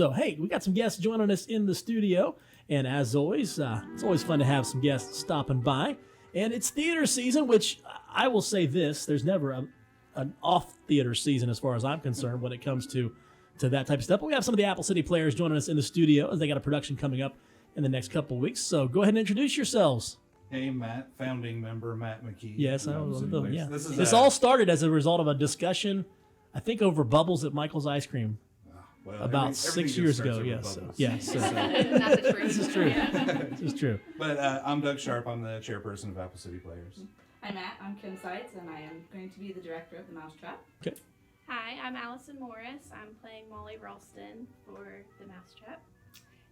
So, hey, we got some guests joining us in the studio. And as always, it's always fun to have some guests stopping by. And it's theater season, which I will say this, there's never an off theater season as far as I'm concerned when it comes to that type of stuff. But we have some of the Apple City players joining us in the studio as they got a production coming up in the next couple of weeks. So go ahead and introduce yourselves. Hey, Matt, founding member Matt McKee. Yes, yeah. This all started as a result of a discussion, I think, over bubbles at Michael's Ice Cream. Well, about 6 years ago, yes. So, yes. Not the truth. This is true. This is true. But I'm Doug Sharp. I'm the chairperson of Apple City Players. Hi, Matt. I'm Kim Seitz, and I am going to be the director of the Mousetrap. Okay. Hi, I'm Allison Morris. I'm playing Molly Ralston for the Mousetrap.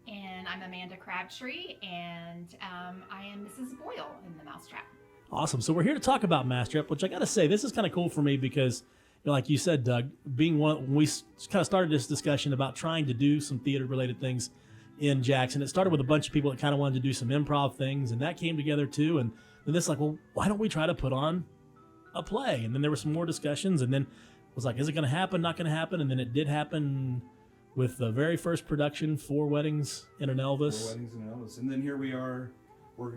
And I'm Amanda Crabtree, and I am Mrs. Boyle in the Mousetrap. Awesome. So we're here to talk about Mousetrap, which I got to say, this is kind of cool for me because, like you said, Doug, being when we kind of started this discussion about trying to do some theater-related things in Jackson, it started with a bunch of people that kind of wanted to do some improv things, and that came together too. And then it's like, well, why don't we try to put on a play? And then there were some more discussions, and then it was like, is it going to happen? Not going to happen? And then it did happen with the very first production, Four Weddings and an Elvis. Four Weddings and an Elvis. And then here we are. We're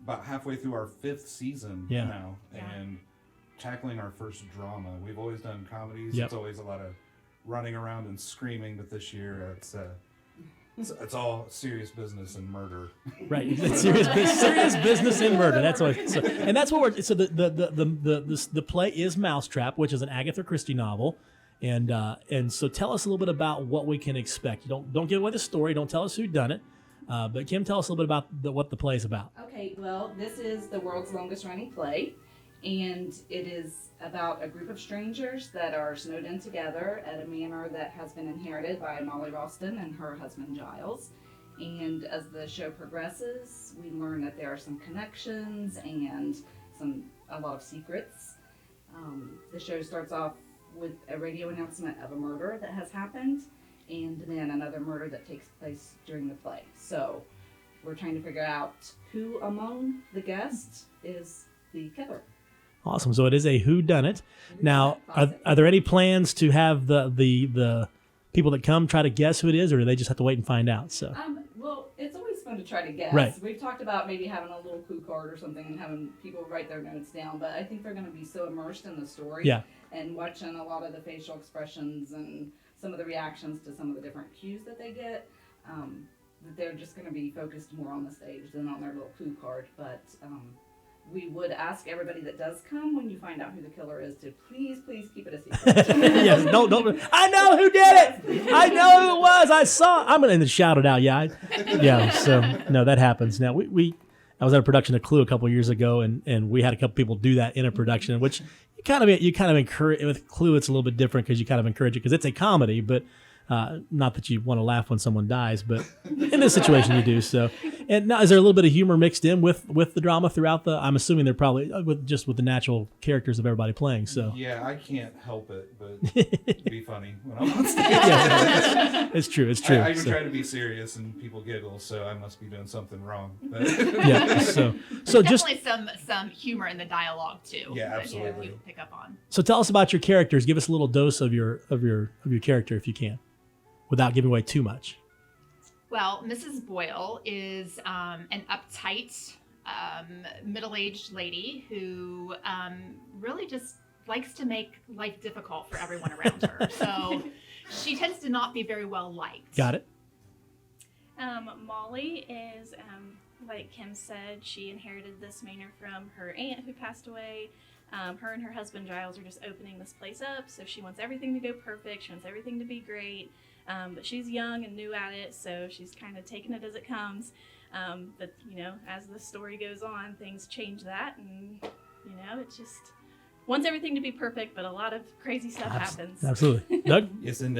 about halfway through our 5th season now. Yeah. And tackling our first drama. We've always done comedies. Yep. It's always a lot of running around and screaming, but this year it's all serious business and murder. Right, it's serious business and murder. That's what. So, and that's what we're. So the play is Mousetrap, which is an Agatha Christie novel, and so tell us a little bit about what we can expect. You don't give away the story. Don't tell us who done it. But Kim, tell us a little bit about what the play is about. Okay, well, this is the world's longest running play, and it is about a group of strangers that are snowed in together at a manor that has been inherited by Molly Ralston and her husband Giles. And as the show progresses, we learn that there are some connections and a lot of secrets. The show starts off with a radio announcement of a murder that has happened, and then another murder that takes place during the play. So we're trying to figure out who among the guests is the killer. Awesome. So it is a whodunit. Now, are there any plans to have the people that come try to guess who it is, or do they just have to wait and find out? So. Well, it's always fun to try to guess. Right. We've talked about maybe having a little clue card or something and having people write their notes down, but I think they're going to be so immersed in the story and watching a lot of the facial expressions and some of the reactions to some of the different cues that they get, that they're just going to be focused more on the stage than on their little clue card. But we would ask everybody that does come when you find out who the killer is to please keep it a secret. Yes, don't. I know who did it. I know who it was. I saw. I'm gonna shout it out. Yeah. So no, that happens. Now I was at a production of Clue a couple years ago, and we had a couple people do that in a production, which you kind of encourage. With Clue, it's a little bit different because you kind of encourage it because it's a comedy, but. Not that you want to laugh when someone dies, but in this situation you do. So, and now is there a little bit of humor mixed in with the drama throughout the? I'm assuming they're probably with the natural characters of everybody playing. So yeah, I can't help it, but be funny when I'm on stage. It's true. It's true. I even try to be serious, and people giggle, so I must be doing something wrong. But yeah. So just definitely some humor in the dialogue too. Yeah, that absolutely. you pick up on. So tell us about your characters. Give us a little dose of your character if you can, without giving away too much. Well, Mrs. Boyle is an uptight, middle-aged lady who really just likes to make life difficult for everyone around her. So she tends to not be very well liked. Got it. Molly is, like Kim said, she inherited this manor from her aunt who passed away. Her and her husband Giles are just opening this place up, so she wants everything to go perfect. She wants everything to be great. But she's young and new at it, so she's kind of taking it as it comes. But, as the story goes on, things change that, and, it just wants everything to be perfect, but a lot of crazy stuff happens. Absolutely. Doug? yes, and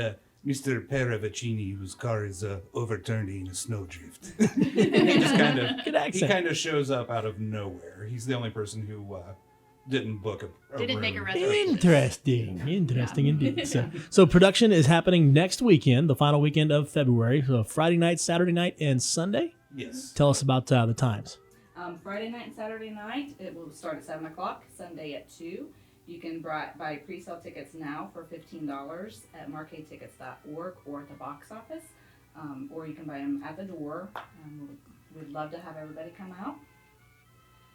Mr. Paravicini, whose car is overturned in a snowdrift. He kind of shows up out of nowhere. He's the only person who didn't book a Didn't room. make a reservation. Interesting indeed. So production is happening next weekend, the final weekend of February. So Friday night, Saturday night, and Sunday. Yes. Tell us about the times. Friday night and Saturday night, it will start at 7 o'clock, Sunday at 2. You can buy pre-sale tickets now for $15 at markaytickets.org or at the box office. or you can buy them at the door. We'd love to have everybody come out.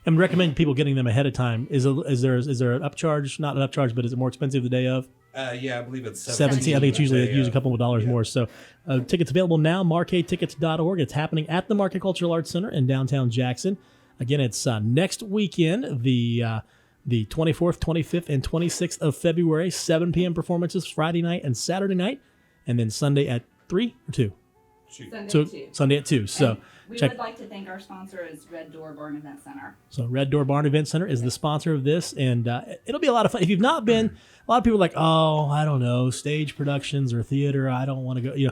And recommend people getting them ahead of time. Is there an upcharge? Not an upcharge, but is it more expensive the day of? Yeah, I believe it's 17. I think it's usually a couple of dollars yeah. more. So tickets available now, markaytickets.org. It's happening at the Markay Cultural Arts Center in downtown Jackson. Again, it's next weekend, the 24th, 25th, and 26th of February, 7 p.m. performances Friday night and Saturday night, and then Sunday at 3 or 2? Sunday at 2. So and we check. would like to thank our sponsor is Red Door Barn Event Center. So Red Door Barn Event Center is the sponsor of this, and it'll be a lot of fun. If you've not been, a lot of people are like, oh, I don't know, stage productions or theater, I don't want to go.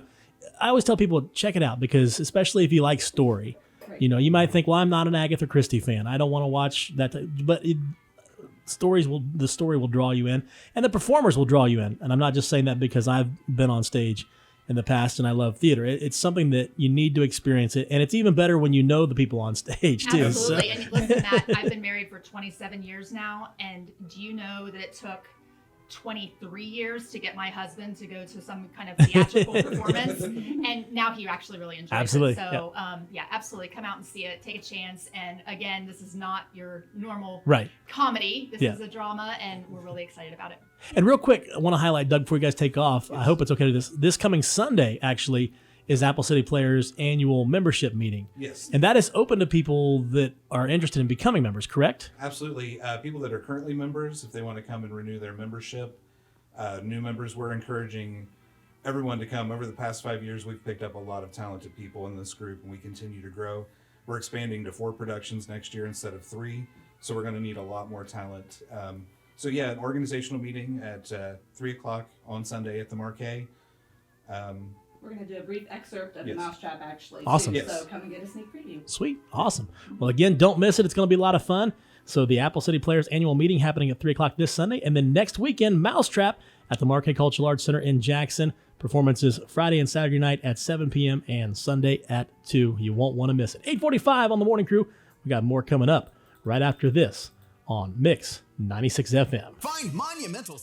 I always tell people, check it out, because especially if you like story, Right. you might think, well, I'm not an Agatha Christie fan. I don't want to watch that. But the story will draw you in, and the performers will draw you in. And I'm not just saying that because I've been on stage in the past and I love theater. It's something that you need to experience it, and it's even better when you know the people on stage too. Absolutely. So. And listen, Matt, I've been married for 27 years now, and do you know that it took 23 years to get my husband to go to some kind of theatrical performance, and now he actually really enjoys Absolutely. it. So absolutely, come out and see it, take a chance. And again, this is not your normal Right. comedy. This Yeah. is a drama, and we're really excited about it. And real quick, I want to highlight, Doug, before you guys take off, I hope it's okay to this coming Sunday, actually, is Apple City Players' annual membership meeting. Yes. And that is open to people that are interested in becoming members, correct? Absolutely. People that are currently members, if they want to come and renew their membership. New members, we're encouraging everyone to come. Over the past 5 years, we've picked up a lot of talented people in this group, and we continue to grow. We're expanding to 4 productions next year instead of 3, so we're going to need a lot more talent. So yeah, an organizational meeting at 3 o'clock on Sunday at the Markay. We're going to do a brief excerpt of Yes. the Mousetrap, actually. Awesome. Too, Yes. So come and get a sneak preview. Sweet. Awesome. Well, again, don't miss it. It's going to be a lot of fun. So the Apple City Players annual meeting happening at 3 o'clock this Sunday. And then next weekend, Mousetrap at the Markay Cultural Arts Center in Jackson. Performances Friday and Saturday night at 7 p.m. and Sunday at 2. You won't want to miss it. 8:45 on the Morning Crew. We got more coming up right after this on Mix 96 FM. Find monumental